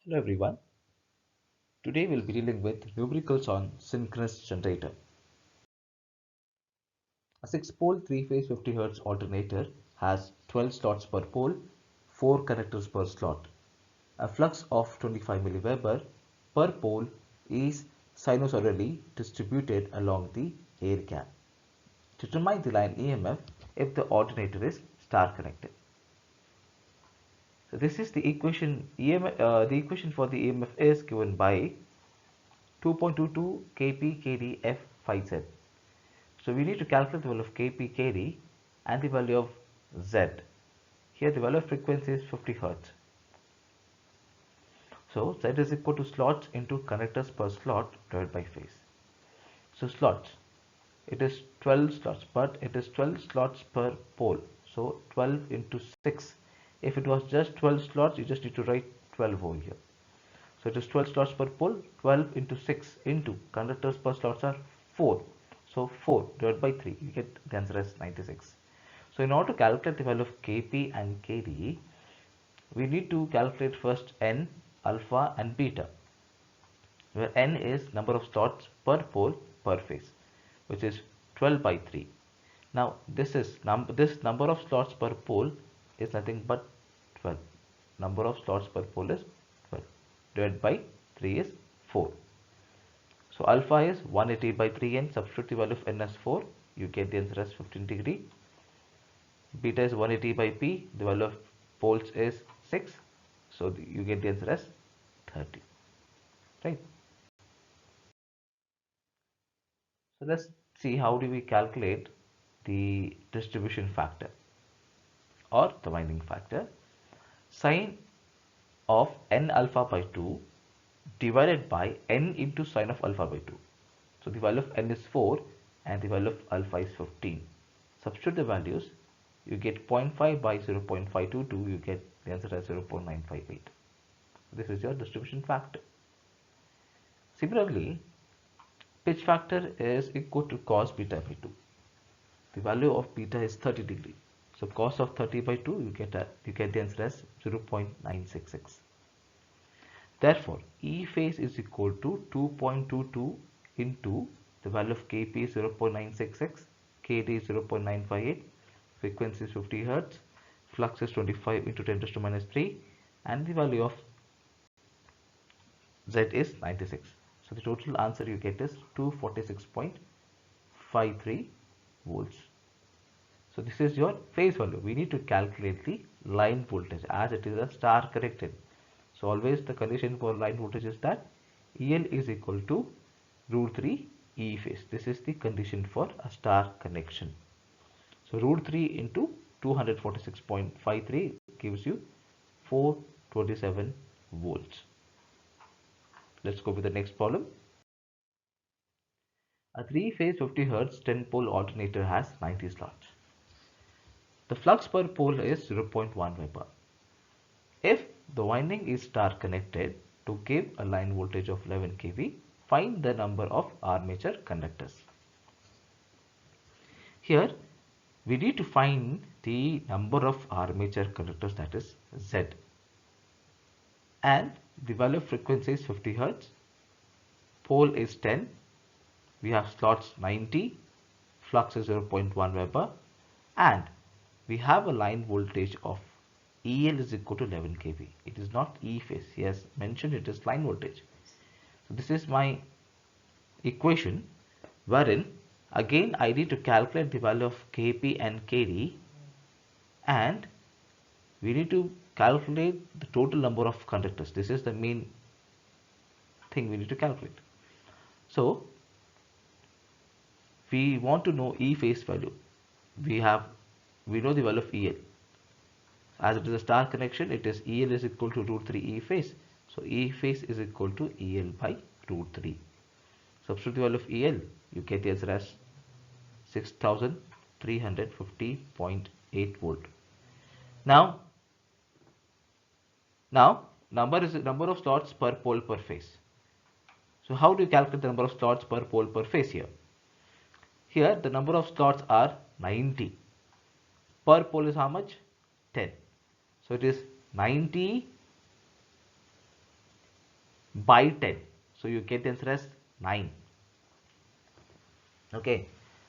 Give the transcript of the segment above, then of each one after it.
Hello everyone. Today we'll be dealing with numericals on synchronous generator. A 6-pole 3-phase 50 Hz alternator has 12 slots per pole, 4 connectors per slot. A flux of 25 milliweber per pole is sinusoidally distributed along the air gap. Determine the line EMF if the alternator is star connected. So this is the equation. The equation for the EMF is given by 2.22 kp kd f phi z. So we need to calculate the value of kp kd and the value of z. Here the value of frequency is 50 Hz. So z is equal to slots into connectors per slot divided by phase. So slots, it is 12 slots, but it is 12 slots per pole. So 12 into 6. If it was just 12 slots, you just need to write 12 over here. So it is 12 slots per pole, 12 into 6 into conductors per slots are 4. So 4 divided by 3, you get the answer as 96. So in order to calculate the value of Kp and Kd, we need to calculate first n, alpha and beta, where n is number of slots per pole per phase, which is 12 by 3. Now this number of slots per pole is nothing but 12. Number of slots per pole is 12 divided by 3 is 4. So alpha is 180 by 3n. Substitute the value of n as 4. You get the answer as 15 degree. Beta is 180 by p. The value of poles is 6. So you get the answer as 30. Right. So let's see how do we calculate the distribution factor or the winding factor. Sine of n alpha by 2 divided by n into sine of alpha by 2. So the value of n is 4 and the value of alpha is 15. Substitute the values, you get 0.5 by 0.522, you get the answer as 0.958. This is your distribution factor. Similarly, pitch factor is equal to cos beta by 2. The value of beta is 30 degree. So cos of 30 by 2, you get the answer as 0.966. Therefore, E phase is equal to 2.22 into the value of Kp is 0.966, Kd is 0.958, frequency is 50 Hz, flux is 25 into 10 to the minus 3, and the value of Z is 96. So the total answer you get is 246.53 volts. So this is your phase value. We need to calculate the line voltage as it is a star connected. So always the condition for line voltage is that EL is equal to root 3 E phase. This is the condition for a star connection. So root 3 into 246.53 gives you 427 volts. Let's go with the next problem. A 3-phase 50 Hz 10-pole alternator has 90 slots. The flux per pole is 0.1 Weber. If the winding is star connected, to give a line voltage of 11 kV, find the number of armature conductors. Here we need to find the number of armature conductors, that is Z, and the value of frequency is 50 Hz, pole is 10, we have slots 90, flux is 0.1 Weber, and we have a line voltage of EL is equal to 11 kV. It is not E phase. He has mentioned it is line voltage. So this is my equation, wherein again I need to calculate the value of Kp and Kd, and we need to calculate the total number of conductors. This is the main thing we need to calculate. So we want to know E phase value. We know the value of EL. As it is a star connection, it is EL is equal to root 3 E phase. So E phase is equal to EL by root 3. Substitute the value of EL, you get the answer as 6350.8 volt. Now number is the number of slots per pole per phase. So how do you calculate the number of slots per pole per phase here? Here the number of slots are 90. Per pole is how much? 10. So it is 90 by 10. So you get the answer as 9. Okay.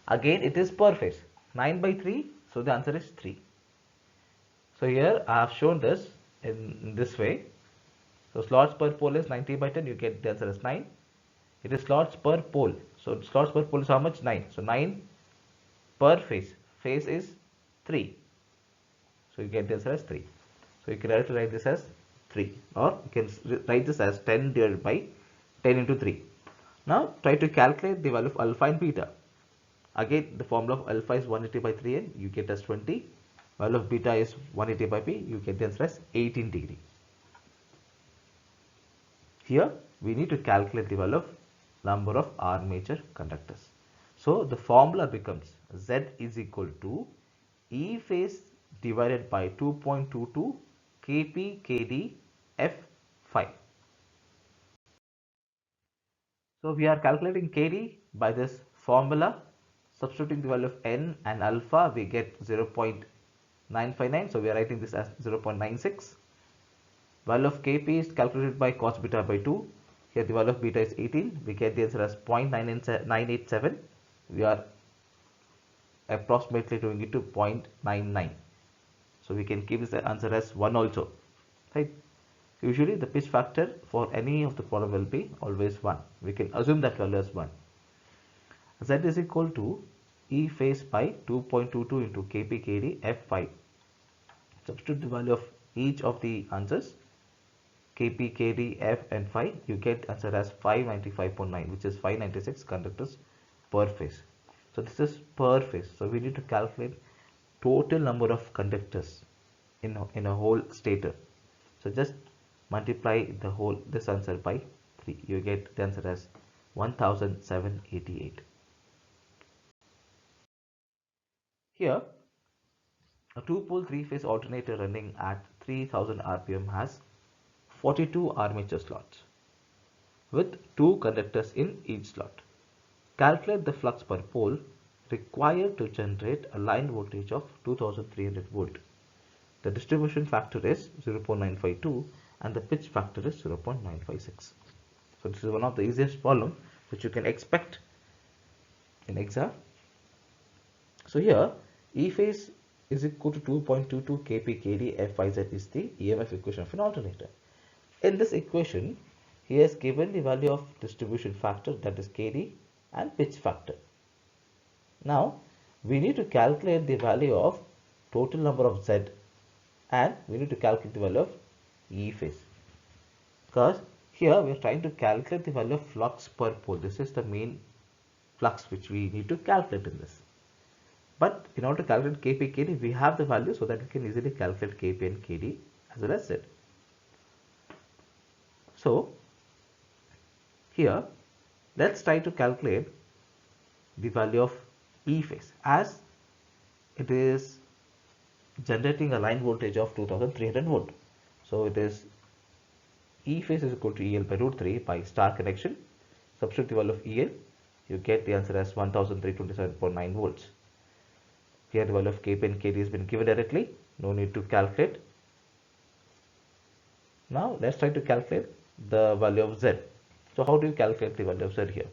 Again, it is per phase. 9 by 3. So the answer is 3. So here I have shown this in this way. So slots per pole is 90 by 10. You get the answer as 9. It is slots per pole. So slots per pole is how much? 9. So 9 per phase. Phase is 3. So you get the answer as 3. So you can directly write this as 3, or you can write this as 10 divided by 10 into 3. Now try to calculate the value of alpha and beta. Again, the formula of alpha is 180 by 3n, you get as 20. Value of beta is 180 by p, you get the answer as 18 degree. Here we need to calculate the value of number of armature conductors. So the formula becomes Z is equal to E phase divided by 2.22 Kp Kd F5. So we are calculating Kd by this formula. Substituting the value of n and alpha, we get 0.959. So we are writing this as 0.96. Value of Kp is calculated by cos beta by 2. Here the value of beta is 18. We get the answer as 0.987. We are approximately doing it to 0.99. So we can keep this answer as 1 also. Right? Usually the pitch factor for any of the problem will be always 1. We can assume that value as 1. Z is equal to E phase by 2.22 into Kp Kd F5. Substitute the value of each of the answers, Kp, Kd, F and phi, you get answer as 595.9, which is 596 conductors per phase. So this is per phase. So we need to calculate total number of conductors in a whole stator. So just multiply this answer by 3. You get the answer as 1788. Here, a 2-pole 3-phase alternator running at 3000 rpm has 42 armature slots with 2 conductors in each slot. Calculate the flux per pole required to generate a line voltage of 2300 volt. The distribution factor is 0.952 and the pitch factor is 0.956. So this is one of the easiest problem which you can expect in exam. So here E phase is equal to 2.22 Kp Kd F5Z is the EMF equation of an alternator. In this equation, he has given the value of distribution factor, that is Kd, and pitch factor. Now we need to calculate the value of total number of Z, and we need to calculate the value of E phase, because here we are trying to calculate the value of flux per pole. This is the main flux which we need to calculate in this. But in order to calculate Kp Kd, we have the value, so that we can easily calculate Kp and Kd as well as Z. So here let's try to calculate the value of E phase, as it is generating a line voltage of 2300 volt. So it is E phase is equal to EL by root 3 by star connection. Substitute the value of EL, you get the answer as 1327.9 volts. Here the value of Kp and Kd has been given directly, no need to calculate. Now let's try to calculate the value of Z. So how do you calculate the value of Z here?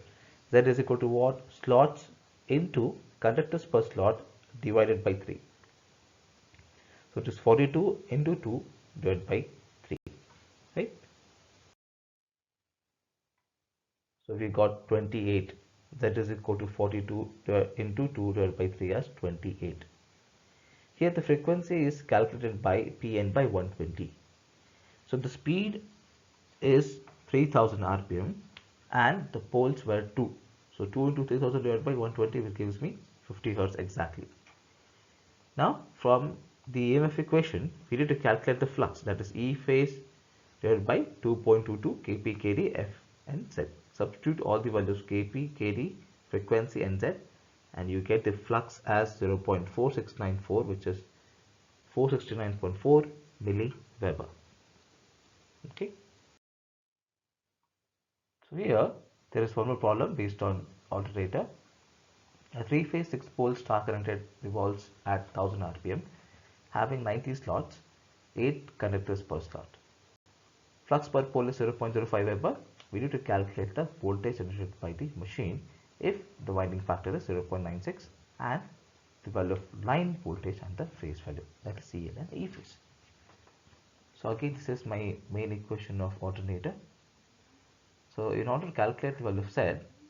Z is equal to what? Slots into conductors per slot divided by 3. So it is 42 into 2 divided by 3, right? So we got 28. Z is equal to 42 into 2 divided by 3 as 28. Here the frequency is calculated by Pn by 120. So the speed is 3000 rpm and the poles were 2. So 2 into 3000 divided by 120 which gives me 50 Hz exactly. Now from the EMF equation, we need to calculate the flux, that is E phase divided by 2.22 Kp Kd F and Z. Substitute all the values Kp, Kd, frequency and Z, and you get the flux as 0.4694, which is 469.4 milliweber. Okay. So here there is one more problem based on alternator. A 3-phase 6-pole star connected revolves at 1000 rpm, having 90 slots, 8 conductors per slot. flux per pole is 0.05 Weber, we need to calculate the voltage generated by the machine if the winding factor is 0.96 and the value of line voltage and the phase value, that is CL and E phase. So again, this is my main equation of alternator. So in order to calculate the value of Z,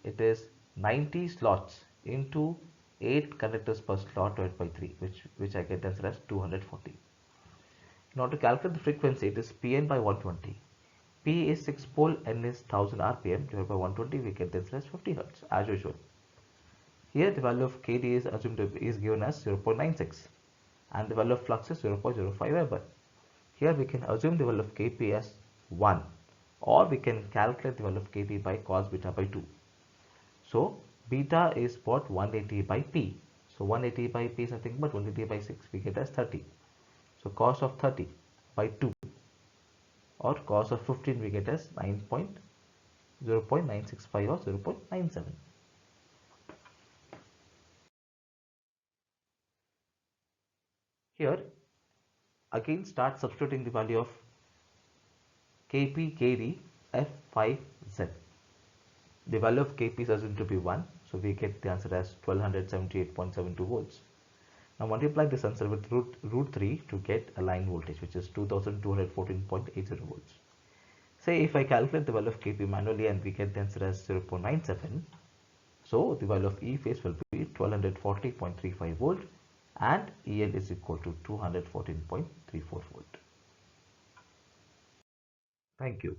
it is 90 slots into 8 conductors per slot divided by 3, which I get answer as 240. In order to calculate the frequency, it is Pn by 120. P is 6 pole, N is 1000 RPM, divided by 120, we get the answer as 50 Hz as usual. Here the value of Kd is assumed to is given as 0.96 and the value of flux is 0.05 Weber. Here we can assume the value of Kp as 1, or we can calculate the value of Kp by cos beta by 2. So beta is what? 180 by P. So 180 by P is nothing but 180 by 6, we get as 30. So cos of 30 by 2 or cos of 15 we get as 0.965 or 0.97. Here again start substituting the value of Kp, Kd, F5Z. The value of Kp is assumed to be 1, so we get the answer as 1278.72 volts. Now multiply this answer with root 3 to get a line voltage, which is 2214.80 volts. Say if I calculate the value of Kp manually and we get the answer as 0.97, so the value of E phase will be 1240.35 volt and EL is equal to 214.34 volt. Thank you.